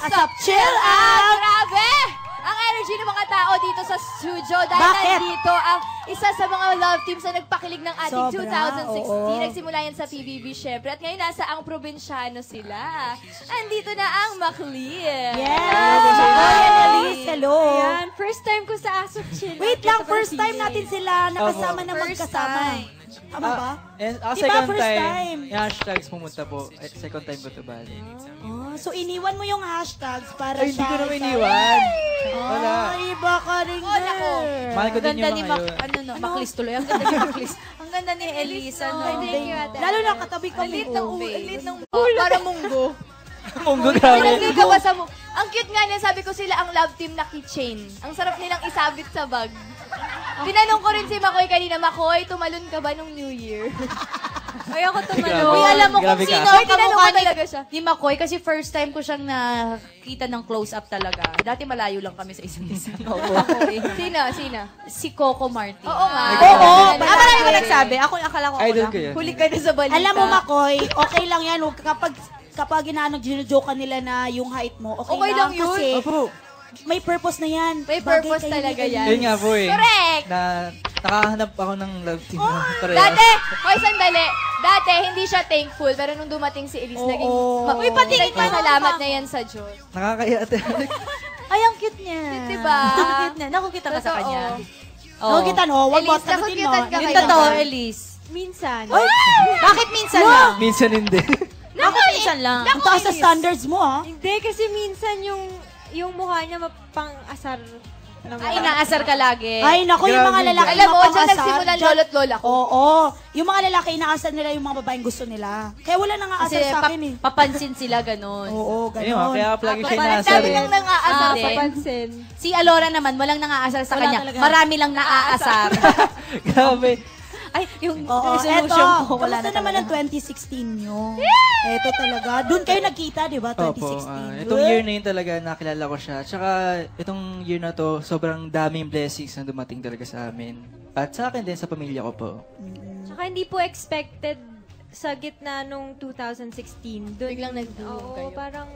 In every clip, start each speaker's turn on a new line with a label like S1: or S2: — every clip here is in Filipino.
S1: Asap Chill Out!
S2: Grabe! Ang energy ng mga tao dito sa studio dahil
S1: Bakit?
S2: nandito ang isa sa mga love teams na nagpakilig ng ating
S1: Sobra,
S2: 2016.
S1: oo.
S2: Nagsimula yan sa PBB, syempre. At ngayon nasa ang probinsyano sila. Andito na ang Maclean.
S1: Yes! Ayan, Elise, hello.
S3: Ayan, first time ko sa Asap Chill.
S1: Wait lang, first time natin sila nakasama na
S3: First
S1: magkasama.
S3: time.
S1: Tama ba? Diba,
S4: Second
S1: first
S4: time.
S1: time?
S4: Yung hashtags pumunta po. Second time ko to bali.
S1: Oh, so iniwan mo yung hashtags para
S4: Ay, hindi
S1: sa...
S4: ko naman iniwan. Wala.
S1: Ay, baka rin
S4: Mahal ko din
S5: Ganda
S4: yung
S5: ni
S4: mga yun.
S5: Maclis tuloy. Ang ganda ni Maclis. Ang ganda ni Elisa, no?
S3: Thank you, ate.
S1: Lalo na katabi kami.
S2: Lit ng
S5: face.
S2: lit ng para munggo.
S4: Munggo, grabe.
S2: Pinagli ka ba sa mo? Ang cute nga niya, sabi ko sila ang love team na keychain. Ang sarap nilang isabit sa bag. Tinanong ko rin si Makoy kanina, Makoy, tumalon ka ba nung New Year?
S5: Ay, ako tumalon.
S4: Grabe.
S5: Uy, alam mo kung
S4: Grabe ka.
S5: sino
S2: Ay,
S5: ang
S2: tinanong
S5: kamukha
S2: ko talaga siya.
S5: ni Makoy kasi first time ko siyang nakita ng close-up talaga. Dati malayo lang kami sa isa't isa.
S2: Sino?
S5: Si Coco Martin.
S2: Oo nga.
S1: Oo.
S5: Marami ko nagsabi. Akala ko
S4: Idol
S5: lang.
S4: ko yun.
S2: Huli ka na sa balita.
S1: Alam mo, Makoy, okay lang yan. Huwag kapag ginojoke nila na yung height mo, okay,
S2: Okay lang yun.
S1: Kasi
S4: Opo.
S1: may purpose na yan.
S2: May
S1: Bagay
S2: purpose
S1: kayo
S2: talaga
S1: ni
S2: yan.
S4: Yun nga po eh.
S2: Correct!
S4: Na nakahanap ako ng love team. Parehas.
S2: Dati, hoy, sandali. Dati, hindi siya thankful. Pero nung dumating si Elise,
S1: Oo.
S2: naging...
S1: Uy,
S2: patingin pa. Salamat na yan sa Diyos.
S4: Nakakaya.
S5: Ay, ang cute niya.
S2: Diba?
S5: Ang cute niya. Nakukita ka sa
S2: Totoo.
S5: kanya.
S1: Oh, kita no, wag mo
S2: Elise,
S1: sagutin mo.
S2: nakukyutan ka
S5: Yung
S2: kay
S5: totoo,
S2: Makoy.
S5: Elise.
S3: Minsan.
S5: Bakit minsan lang?
S4: Minsan hindi.
S5: Bakit minsan lang?
S1: Ang taas sa standards mo, ha?
S3: Hindi, kasi minsan yung mukha niya mapang-asar naman.
S5: Ay, inaasar ka lagi.
S1: Ay, naku, yung mga
S4: Grabe.
S1: lalaki
S2: Alam mo, dyan
S1: mapang-asar,
S2: nagsimulan
S1: dyan-
S2: lolo't lola ko.
S1: Oo. Yung mga lalaki, inaasar nila yung mga babaeng gusto nila. Kaya wala nang
S5: Kasi
S1: aasar sa akin, eh.
S5: papansin sila ganun.
S1: Oo,
S4: Ayun nga,
S1: ganon.
S4: kaya palagi siya
S2: Ang
S4: inaasar
S2: dami
S4: eh.
S2: nang nang-aasar
S5: Hindi.
S2: sa
S3: Papansin.
S5: Si Alora naman, walang nangaasar sa
S1: Wala
S5: kanya.
S1: talaga.
S5: Marami lang naaasar.
S4: Grabe.
S5: Ay, yung
S1: Oo,
S5: resolution
S1: eto.
S5: ko, wala
S1: Kamusta
S5: na
S1: naman
S5: talaga.
S1: ang 2016 nyo? Eto talaga. Doon kayo nagkita, di ba? 2016.
S4: Itong year na yun talaga nakilala ko siya. Tsaka itong year na to, sobrang daming blessings na dumating talaga sa amin. At sa akin din, sa pamilya ko po.
S3: Tsaka hindi po expected sa gitna nung 2016. Doon,
S2: Biglang nag-bloom
S3: Oo,
S2: kayo.
S3: parang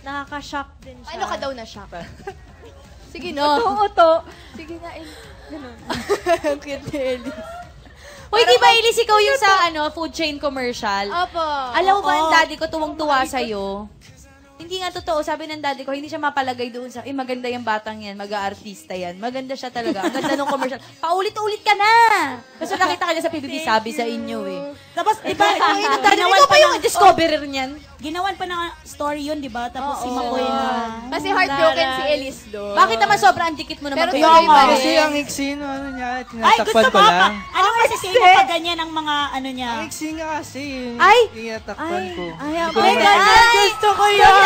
S3: nakaka-shock din siya.
S2: Ano ka daw na shock? Sige, no.
S3: Oo, to.
S2: Sige na, Elise.
S3: Ganun.
S2: Ang cute ni Elise.
S5: Uy, di ba, Elise, ikaw yung sa food chain commercial?
S2: Opo.
S5: Alam mo ba, ang
S1: Oo.
S5: daddy ko tuwang-tuwa sa'yo? Hindi nga totoo. Sabi ng daddy ko, hindi siya mapalagay doon sa, maganda yung batang yan, mag-aartista yan. Maganda siya talaga. Ang ganda ng commercial. Paulit-ulit ka na! Kasi nakita ka niya sa PBB, sabi sa inyo eh.
S1: Tapos, di ba,
S5: Daddy,
S1: ginawan
S5: ikaw
S1: pa
S5: pa yung
S1: ng,
S5: discoverer niyan.
S1: ginawan pa ng story yun, di ba? Tapos si
S2: Oo.
S1: Makoy na.
S2: Kasi heartbroken si Elise doon.
S5: Bakit naman sobrang dikit mo naman
S2: Pero
S5: kay
S2: tuloy
S5: Mama?
S2: pa rin.
S4: Kasi ang iksi, no, ano niya,
S1: Ay,
S4: tinatakpan
S1: gusto
S4: ko
S1: mo
S4: lang.
S1: pa. Ano kasi mo pa ganyan ang mga ano niya?
S4: Ang iksi nga kasi.
S5: Ay!
S4: Tinatakpan ko.
S5: Ay,
S4: Hindi ko
S5: ay,
S4: naman-
S5: ay,
S1: Gusto ko yun!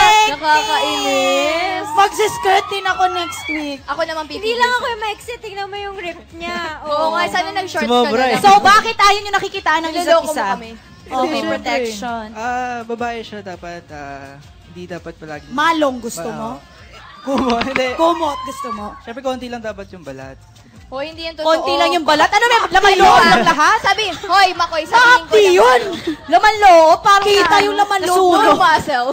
S2: Nakakainis.
S1: Magsiskirt din ako next week.
S2: Ako naman
S3: Hindi
S2: pipili.
S3: lang ako yung ma-exit. Tingnan mo yung rip niya.
S2: Oo nga, sana nag-shorts ka
S4: Sumobra
S2: na
S4: eh.
S2: lang.
S5: So, bakit ayaw nyo nakikitaan ng isa't
S2: Niloloko mo
S5: isa?
S2: kami.
S5: Okay,
S4: Siyempre.
S5: protection.
S4: Babae siya dapat, hindi dapat palagi.
S1: Malong gusto mo?
S4: Kumo, hindi.
S1: Kumot gusto mo?
S4: Siyempre, konti lang dapat yung balat.
S2: Hoy, hindi yan totoo.
S5: Konti lang yung balat. Ano may laman loob lang lahat?
S2: Sabi, hoy, Makoy, sabihin ko
S1: Sakti
S2: lang.
S1: yun!
S5: Laman loob? Parang
S1: Kita yung laman loob.
S2: No muscle.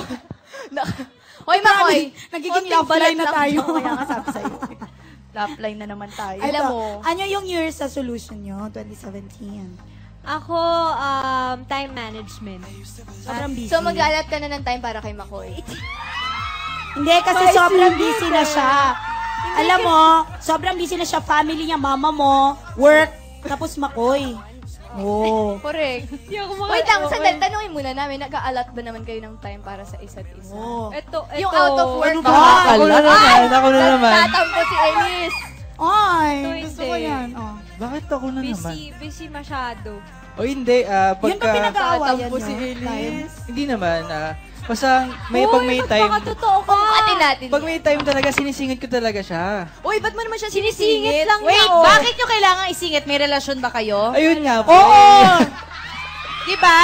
S2: Hoy, Makoy.
S1: Nagiging
S2: konting
S1: love line
S2: balat
S1: na
S2: lang
S1: tayo.
S2: to.
S1: Kaya nga sabi sa'yo.
S5: love line na naman tayo.
S2: Alam
S1: Ito,
S2: mo.
S1: ano yung year sa solution nyo, 2017?
S3: Ako, time management.
S1: Sobrang busy.
S2: So, mag-alat ka na ng time para kay Makoy.
S1: Hindi, kasi sobrang busy na siya. Alam mo, sobrang busy na siya. Family niya, mama mo, work, tapos Makoy. Oo.
S2: Correct.
S3: Hindi ako
S2: Wait lang, sandali, tanungin muna namin, nag-aalat ba naman kayo ng time para sa isa't isa?
S1: Oo.
S3: Ito.
S2: Yung out of work
S4: Ano ba? Ako na naman, ako na naman.
S2: Tatampo si Elise.
S1: Ay,
S3: Ito
S1: gusto
S3: hindi.
S1: ko yan. Oh.
S4: Bakit ako na naman?
S3: Busy masyado.
S4: O hindi,
S1: Yun ba pinag-aawayan
S2: tatampo
S1: nyo?
S2: si Elise.
S4: Hindi naman, basta pag may time,
S3: Baka totoo ka.
S2: Pati natin.
S4: pag may time talaga, sinisingit ko talaga siya.
S5: Uy, ba't mo naman siya
S3: Sinisingit
S5: sinisingit?
S3: lang
S5: Wait,
S3: niya, oh.
S5: bakit nyo kailangan isingit? May relasyon ba kayo?
S4: Ayun nga po.
S1: Oo!
S5: Di ba?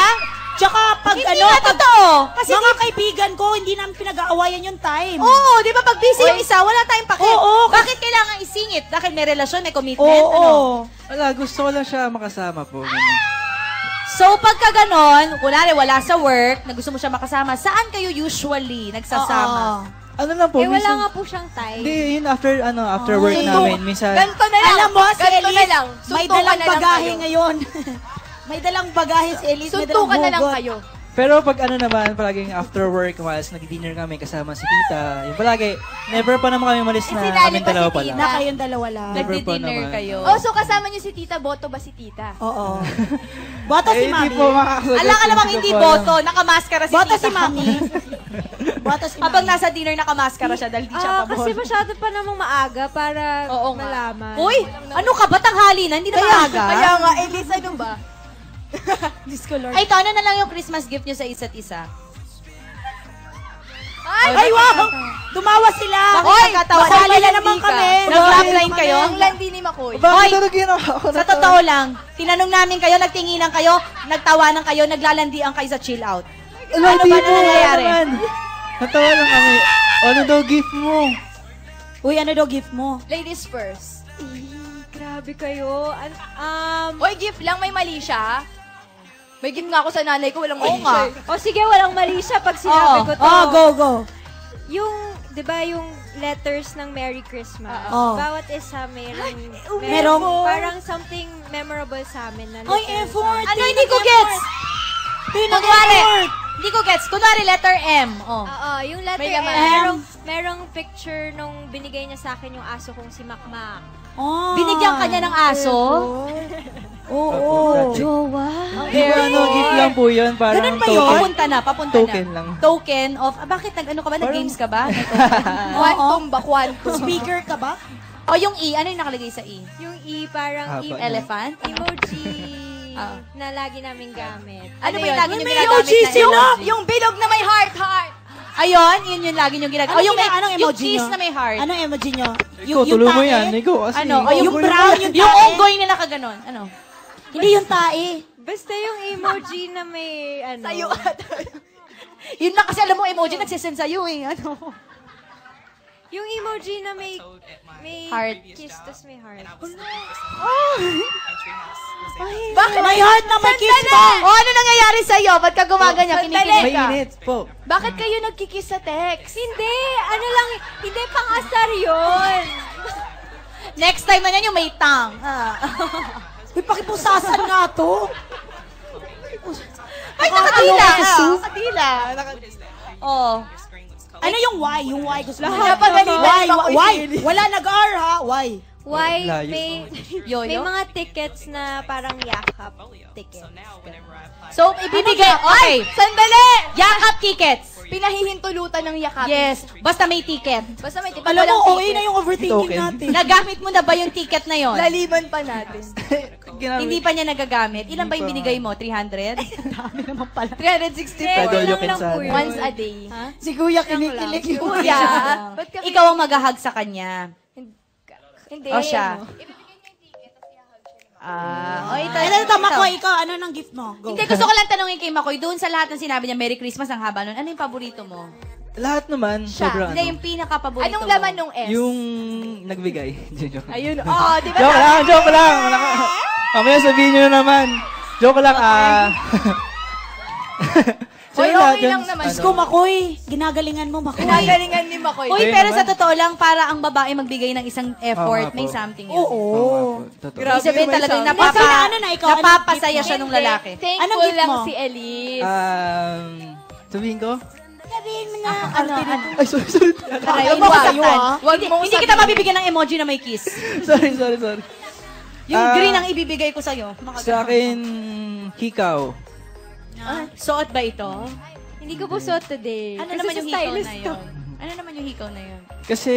S1: Tsaka pag
S5: Hindi
S1: ano,
S5: nga
S1: pag,
S5: totoo.
S1: kasi mga kaibigan ko, hindi namin pinag-aawayan yung time.
S5: Oo, di ba? Pag busy yung isa, wala tayong pake.
S1: Oo,
S5: Bakit kailangan isingit? Dahil may relasyon, may commitment,
S1: Oo.
S5: ano?
S4: Wala, gusto ko lang siya makasama po. Ganun.
S5: So, pagka ganon, kunwari wala sa work, na gusto mo siya makasama, saan kayo usually nagsasama?
S4: Ano lang po,
S3: Eh, wala
S4: minsan...
S3: nga po siyang time.
S4: Hindi, yun after work namin. Minsan,
S2: Ganto na lang.
S1: Alam mo, si
S2: Ganto na
S1: Elise,
S2: lang.
S1: may
S2: Suntukan
S1: dalang
S2: na lang
S1: bagahe
S2: kayo.
S1: ngayon. May dalang bagahe si Elise, may dalang
S2: Suntukan na lang
S1: hugot.
S2: kayo.
S4: pero pag ano naman, palaging after work, umalis, nag-dinner kami kasama si tita. Yung palagi, never pa naman kami umalis na
S2: sinali
S4: kaming
S2: pa si
S4: dalawa pa
S2: tita.
S4: lang.
S1: Na kayong dalawa lang.
S4: Never pa
S5: Nagdi-dinner
S4: naman.
S5: kayo.
S2: Oh, so kasama niyo si tita, boto ba si tita?
S1: Oo. Boto si
S4: Hindi
S1: Mami.
S4: po makakasagot.
S5: Alam ka namang
S4: Hindi
S5: hindi
S4: ko po alam.
S5: boto, nakamaskara si
S1: Boto
S5: tita.
S1: si Mami. Boto si Mami.
S5: Habang nasa dinner, nakamaskara siya dahil di siya pa
S3: Kasi masyado pa namang maaga para
S5: Oo nga.
S3: malaman.
S5: Uy, ano ka ba? Tanghali na, hindi na maaga.
S2: Kaya nga, Elise, ano ba?
S1: Diyos ko, Lord.
S5: Ay, ito, ano na lang yung Christmas gift nyo sa isa't isa?
S1: Ay, wow! Tumawa sila.
S5: Bakit nagkatawa?
S1: Masali na
S5: Naglalandi
S1: naman
S5: ka.
S1: kami.
S5: Nag-love line kayo?
S2: Ang landi ni Makoy.
S4: Bakit
S5: Hoy,
S4: ano ginawa ko na
S5: Sa
S4: to?
S5: totoo lang, tinanong namin kayo, nagtinginan kayo, nagtawanan kayo, naglalandian kayo sa chill out.
S4: Ano
S5: ba na nangyayari?
S4: Natawa lang kami. Ano daw gift mo?
S1: Uy, ano daw gift mo?
S2: Ladies first.
S3: Grabe kayo.
S2: Oy, gift lang, may mali siya. May gift nga ako sa nanay ko, walang mali
S5: nga.
S2: siya.
S3: O sige, walang mali siya pag sinabi ko to.
S1: Oh, go.
S3: Yung, di ba, yung letters ng Merry Christmas.
S1: Oo.
S3: Bawat isa mayroong,
S1: Merong-
S3: parang something memorable sa amin. Na
S1: Ay,
S3: letter
S1: effort.
S5: Ano, hindi ko gets? Kunwari, hindi ko gets. Kunwari, letter M. Oh.
S3: Oo, yung letter
S2: May
S3: M,
S2: laman.
S3: merong picture nung binigay niya sa akin yung aso kong si Makmak.
S1: Oh.
S5: Binigyan ka niya ng aso?
S1: Oo.
S5: Jowa.
S4: Di ba ano, gift lang po yun. Parang
S1: Ganun ba yun?
S4: token.
S5: Papunta
S4: Token
S5: na.
S4: lang.
S5: Token of, bakit nag-ano ka ba? Nag-games ka ba?
S2: Quantum ba? Quantum.
S1: Speaker ka ba?
S5: O yung E, ano yung nakalagay sa E?
S3: Yung E, parang
S4: Haba.
S5: Elephant?
S3: emoji
S5: Ah.
S3: na lagi namin gamit.
S5: Ano ba yung
S2: yun?
S5: lagi nyo
S1: May
S5: ginagamit
S1: emoji
S5: na
S1: sila!
S5: emoji?
S2: Yung bilog na may heart.
S5: Ayun, yun yung lagi nyo ginagawa.
S1: Ano
S5: O yung, may,
S1: anong
S5: yung
S1: emoji
S5: kiss
S1: nyo?
S5: na may heart.
S1: Anong emoji nyo?
S4: Ikaw, tuloy mo
S1: tae?
S4: yan. Ikaw kasi.
S5: Ano? O yung
S1: brown, yung
S5: Yung
S1: tae?
S5: unggoy na nakaganon. Ano?
S1: Hindi yung tae.
S3: Basta yung emoji na may, ano.
S2: Sa'yo
S5: Yun lang kasi alam mo, emoji nagsisend sa'yo eh. Ano?
S3: Yung emoji na may
S5: Heart.
S3: kiss, tas may heart.
S2: Bakit?
S1: May heart na may kiss pa.
S5: O ano nangyayari sa'yo? Ba't ka gumaganyan? Kinikilig
S4: May
S5: ka?
S4: init po.
S2: Bakit kayo nagkikiss sa text?
S3: Hindi, ano lang, hindi pang-asar yun.
S5: Next time na yan yung may tang.
S1: Uy, pakipusasan nga to.
S5: Ay, nakadila!
S1: Nakadila.
S5: Nakadila. Oh.
S1: Ano yung why? Yung why gusto mo?
S2: Napagalitan
S1: Why?
S2: ni Makoy
S1: Why?
S2: Sili.
S1: Wala nag-R ha? Why?
S3: Why
S4: Layo.
S3: may
S5: Yoyo?
S3: mga tickets na parang yakap tickets.
S5: So, ibibigay. Okay.
S2: Sandali!
S5: Yakap tickets.
S2: Pinahihintulutan ng yakap.
S5: Yes. Basta may ticket.
S2: Basta may ticket.
S1: Alam mo,
S2: walang
S1: OA
S2: ticket.
S1: na yung overthinking
S4: Token.
S1: natin.
S5: Nagamit mo na ba yung ticket na yon?
S2: Laliman pa natin.
S4: Ginamit.
S5: Hindi pa niya nagagamit. Ilan ba yung
S4: Hindi pa.
S5: binigay mo? 300?
S1: Dami naman pala.
S2: 360
S4: Pedro
S3: Kulang
S4: Yukin
S3: lang
S4: sana.
S3: po yun.
S2: once a day.
S1: Si Kuya kinikilig yung
S5: Kuya,
S2: Ba't ka
S5: ikaw ang maghahag sa kanya.
S2: Hindi.
S5: O siya. O ito.
S1: Ito, Makoy, ikaw, ano nang gift mo? Go.
S5: Hindi, gusto ko lang tanongin kay Makoy, doon sa lahat ng sinabi niya, Merry Christmas, ang haba nun, ano yung paborito mo?
S4: Lahat naman, sobrang
S5: Hindi, yung pinaka-paborito
S2: Anong
S5: mo.
S2: laman nung S?
S4: Yung nagbigay. Joke lang.
S2: Ayun. Oh, di ba?
S4: Joke lang. Mamaya sabihin nyo na naman. Joke lang,
S2: Hoy,
S4: Sino lahat
S2: okay
S4: yan?
S2: lang naman.
S4: Ano?
S1: Ko, Makoy. Ginagalingan mo, Makoy.
S2: Pinagalingan ni Makoy.
S5: Uy,
S4: Hindi
S5: pero
S4: naman.
S5: sa totoo lang, para ang babae magbigay ng isang effort,
S4: Oo nga
S5: may
S4: po.
S5: something yun.
S1: Oo.
S4: Totoo.
S2: Grabe.
S5: Ibig sabihin
S2: may
S5: talagang
S2: something.
S1: Hindi, sino, ano na ikaw? Anong
S5: napapasaya
S1: gift mo?
S5: siya nung lalaki.
S2: Thankful
S1: Anong gift
S2: lang
S1: mo?
S2: si Elise.
S4: Sabihin ko?
S1: Sabihin mo na.
S5: Ano?
S4: Ay, sorry.
S5: Ay,
S1: Ayaw mo kayo, ah.
S2: Wag mong
S5: Hindi kita mabibigyan ng emoji na may kiss.
S4: sorry.
S5: Yung
S4: Ah,
S5: green ang ibibigay ko sa'yo.
S4: Sa akin, hikaw.
S5: Suot ba ito?
S3: Hindi ko po suot today.
S5: Ano
S3: Kasi
S5: naman
S3: sa
S5: yung hikaw
S3: stylist
S5: na
S3: to.
S5: yun? Ano naman yung hikaw na yun?
S4: Kasi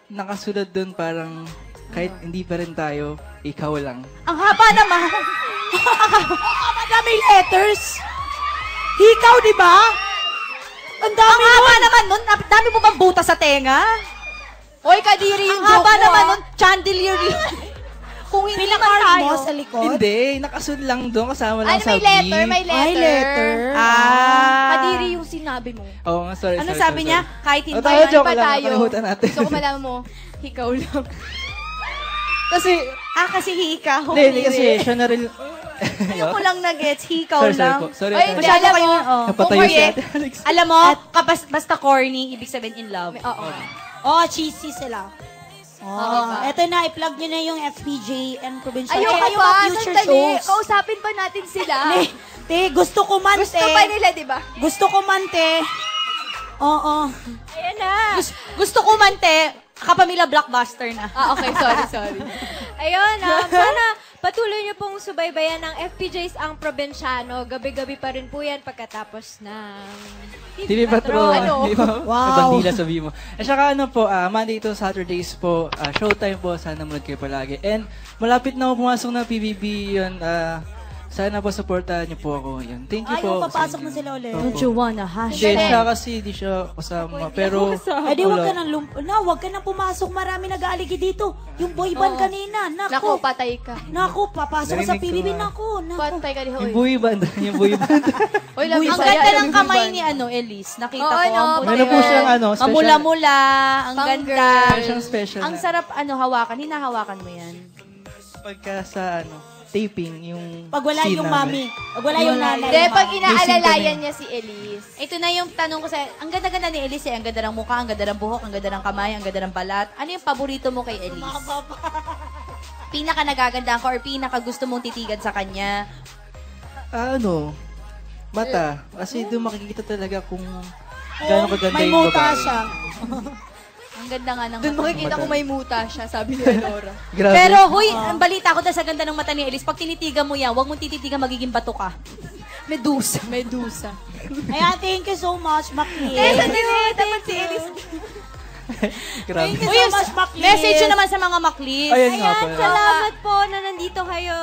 S4: nakasulat doon parang kahit hindi pa rin tayo, ikaw lang.
S5: Ang haba naman.
S1: Madami letters. Hikaw, di ba? Ang dami
S5: Ang haba naman nun. Dami mo bang buta sa tenga?
S2: Hoy, kadiri yung
S5: Ang
S2: joke
S5: haba
S2: mo,
S5: naman
S2: ah.
S5: nun. Chandelier yun. Kung hindi naman
S1: Pinaka-art
S5: tayo.
S1: mo sa likod.
S4: Hindi, nakasunod lang doon kasama lang
S2: Ano,
S4: sa
S2: may letter,
S4: gift.
S2: may letter.
S1: Ay, letter.
S2: Kadiri yung sinabi mo.
S4: Oo nga, sorry.
S5: Ano
S4: sorry,
S5: sabi
S4: sorry.
S5: niya? Kahit hindi
S4: Tayo, joke
S2: pa
S4: lang.
S2: tayo.
S4: Nakalimutan natin.
S2: Gusto ko malaman mo, ikaw lang.
S4: Kasi,
S5: kasi hikaw.
S4: hindi kasi, siya na rin,
S5: Ngayon ko lang na-gets, hikaw
S4: Sorry
S5: lang.
S4: po. Sorry.
S2: Ay,
S4: Ate
S2: hindi,
S4: Alex.
S5: Masyado
S2: alam
S5: kayo,
S2: mo,
S5: oh.
S4: Napatayo si
S5: Correct.
S4: Ate Alex.
S5: Alam mo, basta corny, ibig sabihin in love.
S2: Oo.
S1: Oh, cheesy sila. Oh, eto na, i-plug nyo na yung FPJ and Provincial.
S2: Ayoko
S1: Tsaka yung
S2: pa,
S1: mga future
S2: sandali.
S1: shows.
S2: Kausapin pa natin sila.
S1: Te, gusto ko man,
S2: Gusto
S1: te.
S2: pa nila, di ba?
S1: Gusto ko man, te. Oo.
S3: Ayan na.
S5: Gusto ko man, te, kapamilya blockbuster na.
S2: Ah, okay. Sorry.
S3: Ayun, sana patuloy niyo pong subaybayan ng FPJs ang Provinciano. Gabi-gabi pa rin po yan pagkatapos ng
S4: TV Patrol.
S2: Ano?
S4: Di ba?
S1: Wow.
S4: May bandila sabi mo. At saka ano po, Monday to Saturdays po, showtime po. Sana manood kayo palagi. And malapit na po pumasok na PBB yun. Sana po supportahan niyo po ako. Yun. Thank you
S1: Ay,
S4: po.
S1: papasok na sila ulit.
S4: Opo.
S5: wanna
S4: Hindi, siya kasi di siya kasama. Pero,
S1: Ay, di, wag
S4: wala.
S1: ka nang wag ka nang pumasok. Marami nag-aaligi dito. Yung boy band kanina.
S2: Naku,
S1: Naku.
S2: patay ka.
S1: Naku, papasok ka sa
S4: Narinig ko
S1: PBB.
S4: nga.
S1: Naku.
S2: Patay ka di,
S4: Yung
S2: hoy.
S4: buhay band. Yung buhay band.
S2: Hoy, love
S1: Uy,
S2: you,
S5: Ang
S2: saya,
S5: ganda
S2: love
S5: ng
S2: you,
S5: kamay
S2: Van.
S5: ni Elise. Nakita
S2: Oo,
S5: ko.
S2: no,
S5: Ang
S4: Meron po siyang special.
S5: mamula-mula, ang
S2: Pang
S5: ganda.
S2: girl.
S4: Meron siyang special
S5: Ang
S4: na.
S5: sarap hawakan. Hinahawakan mo yan.
S4: Pagka sa taping, yung
S1: Pag wala
S4: scene
S1: yung
S4: namin.
S1: mami. Pag wala yung nanay.
S2: Hindi, pag
S4: Busy
S2: inaalalayan
S4: kami.
S2: niya si Elise.
S5: Ito na yung tanong ko sa'yo. Ang ganda-ganda ni Elise eh. Ang ganda ng mukha, ang ganda ng buhok, ang ganda ng kamay, ang ganda ng balat. Ano yung paborito mo kay Elise? Pinaka nagagandaan ko or pinaka gusto mong titigan sa kanya?
S4: Mata. Kasi doon makikita talaga kung gaano kaganda
S1: May
S4: yung
S1: muta
S4: babae.
S1: siya.
S5: Ang ganda nga ng
S2: Doon
S5: mata.
S2: makikita ko may muta siya, sabi ni Lenora.
S4: Grabe.
S5: Pero, huy, ang balita ko dahil sa ganda ng mata ni Elise, pag tinitigan mo yan, huwag mong tititigan, magiging bato ka.
S2: Medusa. Medusa.
S1: Ayan, thank you so much, Makli.
S2: Dapat si Elise.
S4: Grabe.
S1: Thank you so much, Makli.
S5: Message nyo naman sa mga maklis.
S4: Ayun nga
S3: Ayan,
S4: pala.
S3: salamat po na nandito kayo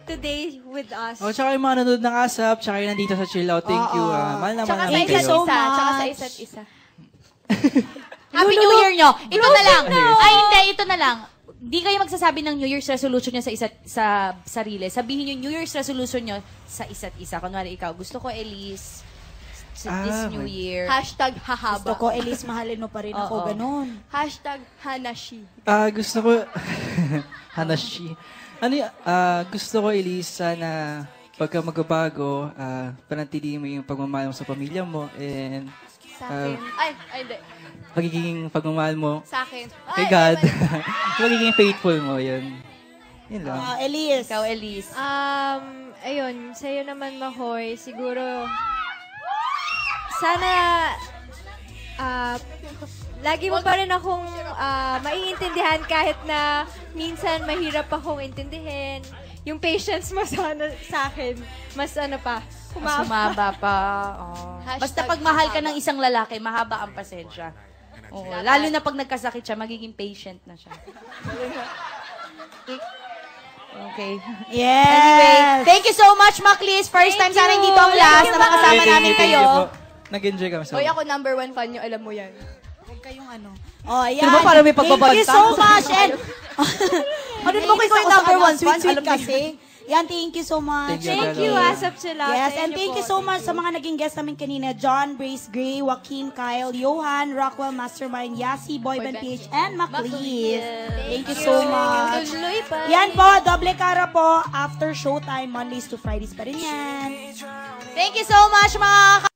S3: today with us.
S4: Oh, tsaka yung mga nanonood ng ASAP, tsaka yung nandito sa Chill Out. Thank you. Mahal na
S2: Tsaka
S4: mahal
S2: sa
S4: namin
S1: Thank you
S2: isa't
S1: so
S4: kayo.
S2: isa.
S1: much.
S2: Tsaka sa isa't isa.
S5: Happy New Year nyo. Ito na lang. Ay, hindi. Ito na lang. Di kayo magsasabi ng New Year's resolution nyo sa sarili. Sabihin nyo New Year's resolution nyo sa isa't isa. Kunwari ikaw, gusto ko, Elise, this New Year.
S2: Hashtag
S1: Gusto
S2: hahaba.
S1: ko, Elise, mahalin mo pa rin ako.
S5: Oo.
S1: Ganun.
S2: Hashtag hanashi.
S4: Gusto ko, Hanashi. Gusto ko, Elise, sana pagka magbabago, panatilihin mo yung pagmamahal mo sa pamilya mo and
S2: Sa akin. Ay, hindi.
S4: pagiging pagmamahal mo
S2: Sa akin.
S4: kay
S2: Ay,
S4: God.
S2: ay,
S4: Pagiging faithful mo, yun. Yun lang.
S1: Elise.
S5: Ikaw, Elise.
S3: Ayun, sa'yo naman, Mahoy, siguro, sana, lagi mo pa rin akong maiintindihan kahit na minsan mahirap akong intindihin. Yung patience mo sana sa akin, mas
S5: Mas humaba pa. Oh.
S2: Hashtag
S5: Basta pag mahal ka ng isang lalaki, mahaba ang pasensya. Oo. Lalo na pag nagkasakit siya, magiging patient na siya. Okay.
S1: Yes.
S5: Anyway, thank you so much, Maklis. First time sana hindi to ang last na makasama namin kayo.
S4: Nag-enjoy kami sa
S2: Hoy, ako number 1 fan nyo, alam mo yan.
S1: Huwag kayong ano. Oh, ayan.
S5: Sino ba parang may pagbabanta?
S1: Thank you so much. And,
S5: Ano mo kayo yung number 1 fan?
S1: Sweet
S5: Alam
S1: kasi. Yan, thank you so much.
S4: Thank
S3: Thank you, Asap sila.
S1: Yes,
S3: sa
S1: and
S3: inyo
S1: thank you
S3: po.
S1: so much sa mga naging guest namin kanina. John, Brace Gray, Joaquin, Kyle, Johan, Rockwell, Mastermind, Yasi, Boyband PH, and Macleese. Thank you so much.
S2: Tuloy pa.
S1: Yan po, doble cara po. After showtime, Mondays to Fridays pa rin yan.
S5: Thank you so much, mga